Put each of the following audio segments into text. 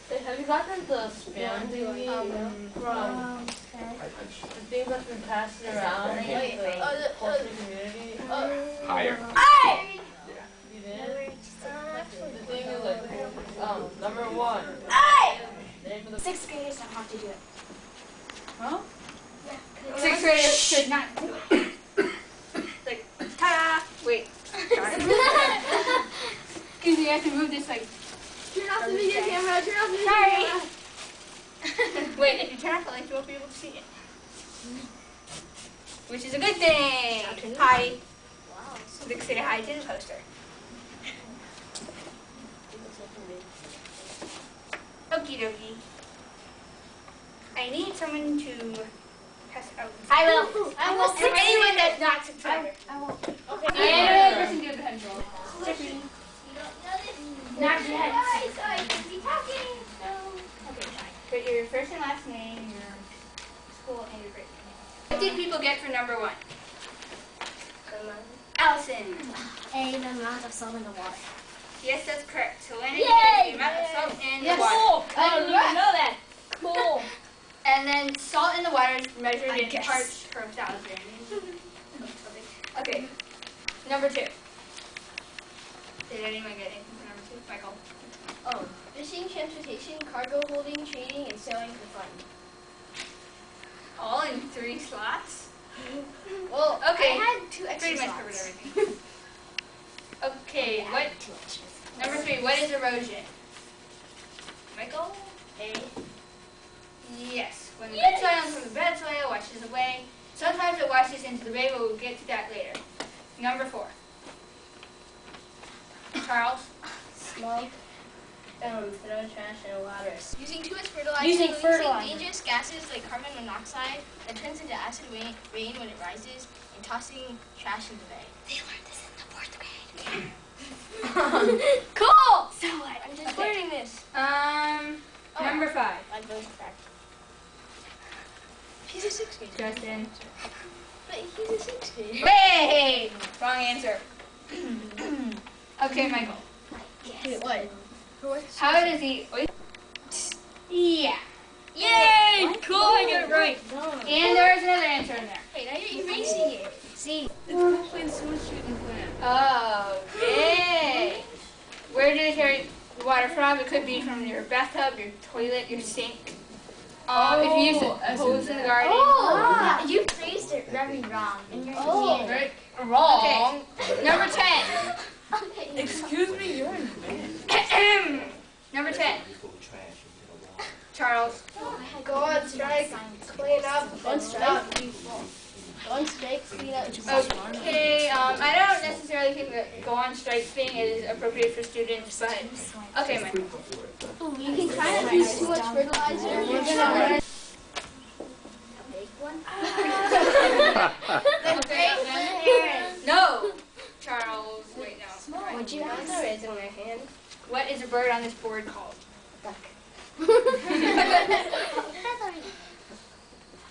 Hey, have you gotten the spam thingy from the thing that's been passed around the cultural community? Higher. Hey! You did? The thing is like, number 1. Hey! Name for the 6th graders don't have to do it. Huh? Yeah. 6th graders should not do it. Like, ta-da! Wait. Sorry. Because you have to move this like. Turn off the video camera. Turn off the video Sorry. camera. Wait, if you turn off the light, you won't be able to see it. Which is a good thing. Hi. Wow. So they can say hi to the poster. Okie dokie. I need someone to pass out. I will. I will. For anyone that's not subscriber. I won't. Okay. And the person do the pencil. Not yet. Guys, I can be talking. Okay, fine. Put your first and last name, your school, and your grade. What did people get for number 1? Allison. A, the amount of salt in the water. Yes, that's correct. So Lena Yay! gets the amount of salt in the water. Cool! I didn't even know that. Cool. And then salt in the water is measured in guess. parts per 1,000. Okay. Number 2. Did anyone get anything for number 2? Michael. Oh, fishing, transportation, cargo holding, trading, and sailing for fun. All in 3 slots? Well, Okay. I had 2 extra Pretty much slots. covered everything. Okay, what? Number 3, what is erosion? Michael? A. Yes. When the good soil from the bad soil washes away, sometimes it washes into the bay, but we'll get to that later. Number 4. Charles? Smoke, throw trash in water. Using too much fertilizer. Using fertilizer. Releasing dangerous gases like carbon monoxide that turns into acid rain when it rises, and tossing trash in the bay. They learned this in the 4th grade. Cool! So what? I'm just learning this. Number 5. My vote's correct. He's a 6th grader. Justin. But he's a 6th grader. Wait! Wrong answer. Okay, Michael. Wait, what? How does he... Yeah. Yay! Cool, I get it right. And there's another answer in there. Wait, now you're erasing it. See. Okay. Where did it carry the water from? It could be from your bathtub, your toilet, your sink. If you use a hose in the garden. Oh, you phrased it very wrong. And you're Right. Wrong. Okay. Number 10. Excuse me, you're in bed. Number 10. Charles. Go on strike, clean up. On strike? Go on strike, clean up. Okay, I don't necessarily think that go on strike thing is appropriate for students, but okay, Michael. You can kind of use too much fertilizer. We're gonna No, Charles. Wait, no. Would you have to raise in my hand? What is a bird on this board called? Duck.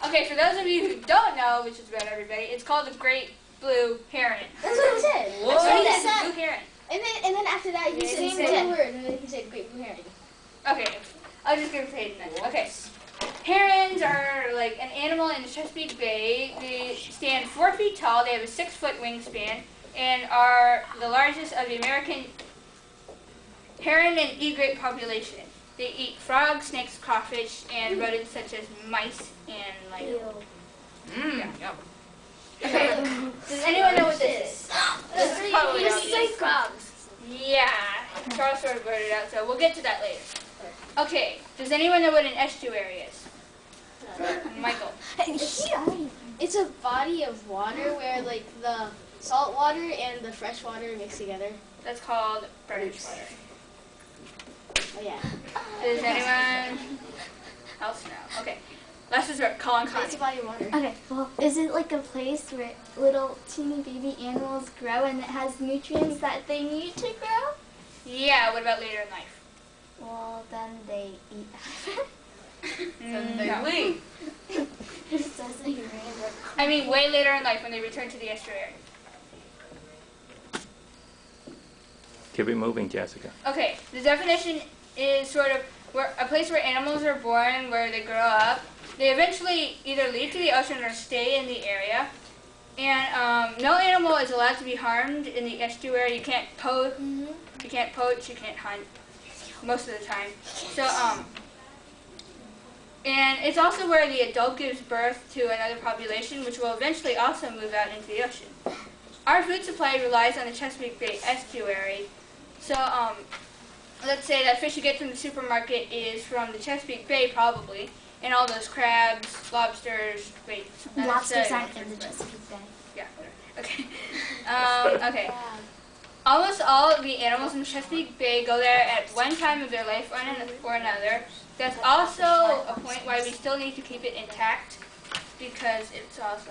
Okay, for those of you who don't know, which is about everybody, it's called a great blue heron. That's what it said. That's That's what what he it said. said. Blue heron. And then after that, he said said- two words, and then he said great blue herring. Okay, I'll just give it to Hayden then. Okay. Herons are like an animal in the Chesapeake Bay. They stand 4 feet tall. They have a 6-foot wingspan and are the largest of the American heron and egret population. They eat frogs, snakes, crawfish, and rodents such as mice and like. Yum. Okay. Does anyone know what this is? This is probably like frogs. Yeah. Charles sort of blurted it out, so we'll get to that later. Okay. Does anyone know what an estuary is? Michael. It's a body of water where like the salt water and the fresh water mix together. That's called brackish water. Oh yeah. Does anyone else know? Okay. Let's just call on Connie. It's a body of water. Okay, well, is it like a place where little teeny baby animals grow and it has nutrients that they need to grow? Yeah, what about later in life? Well, then they eat No. Wait. It says like random. I mean, way later in life when they return to the estuary. Keep it moving, Jessica. Okay, the definition is sort of where a place where animals are born, where they grow up. They eventually either leave to the ocean or stay in the area. And no animal is allowed to be harmed in the estuary. You can't poach, you can't hunt most of the time. So, and it's also where the adult gives birth to another population, which will eventually also move out into the ocean. Our food supply relies on the Chesapeake Bay estuary. So, let's say that fish you get from the supermarket is from the Chesapeake Bay, probably, and all those crabs, lobsters, Lobsters aren't in the Chesapeake Bay. Yeah, okay. Okay. Almost all of the animals in the Chesapeake Bay go there at one time of their life or another. That's also a point why we still need to keep it intact, because it's also,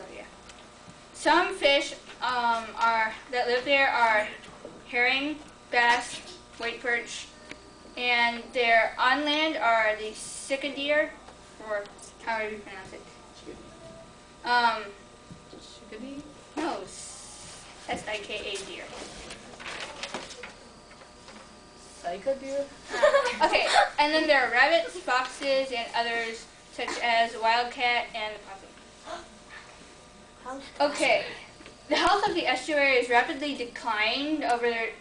Some fish that live there are herring, bass, white perch, and they're on land are the cicadeer, or however you pronounce it. No, S-I-K-A deer. Deer? Okay, and then there are rabbits, foxes, and others, such as wildcat and the possum. Okay, the health of the estuary has rapidly declined over the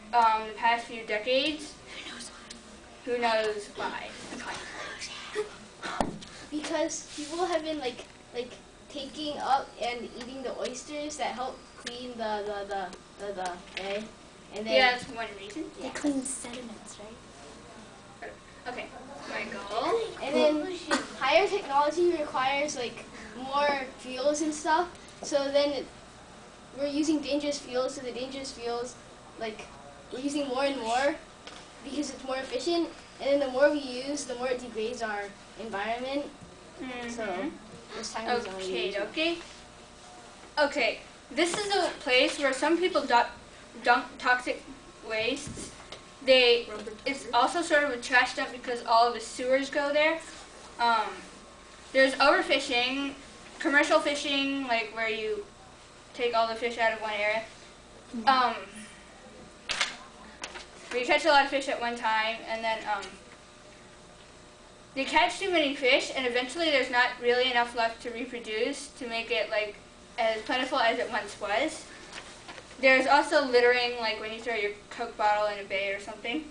past few decades. Who knows why? Because people have been like taking up and eating the oysters that help clean the bay. And then Yeah, that's one reason. They clean sediments, right? Okay, my goal. And then higher technology requires like more fuels and stuff. So then we're using dangerous fuels. So the dangerous fuels, like we're using more and more because it's more efficient. And then the more we use, the more it degrades our environment. So this time is Okay. Okay, this is a place where some people dump toxic wastes. It's also sort of a trash dump because all of the sewers go there. There's overfishing, commercial fishing, like where you take all the fish out of one area. Where you catch a lot of fish at one time, and then they catch too many fish, and eventually there's not really enough left to reproduce to make it like as plentiful as it once was. There's also littering, like when you throw your Coke bottle in a bay or something.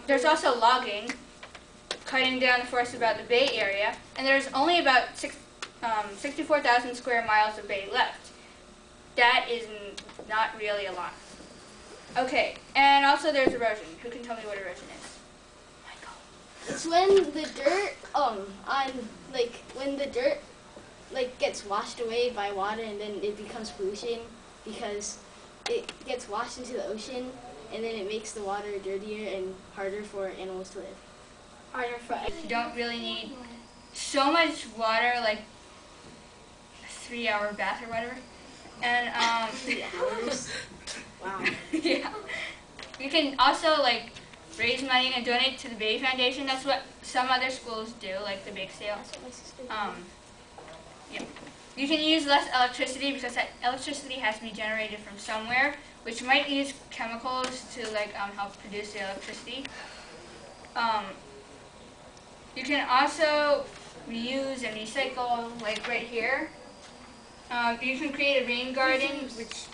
There's also logging, cutting down the forest about the bay area, and there's only about 64,000 square miles of bay left. That is not really a lot. Okay, and also there's erosion. Who can tell me what erosion is? It's when the dirt when the dirt gets washed away by water, and then it becomes pollution because it gets washed into the ocean, and then it makes the water dirtier and harder for animals to live. You don't really need so much water, like a 3-hour bath or whatever. And 3 hours. Wow. Yeah. You can also like raise money and donate to the Bay Foundation. That's what some other schools do, like the bake sale. Yeah. You can use less electricity because that electricity has to be generated from somewhere, which might use chemicals to like help produce the electricity. You can also reuse and recycle, like right here. You can create a rain garden, which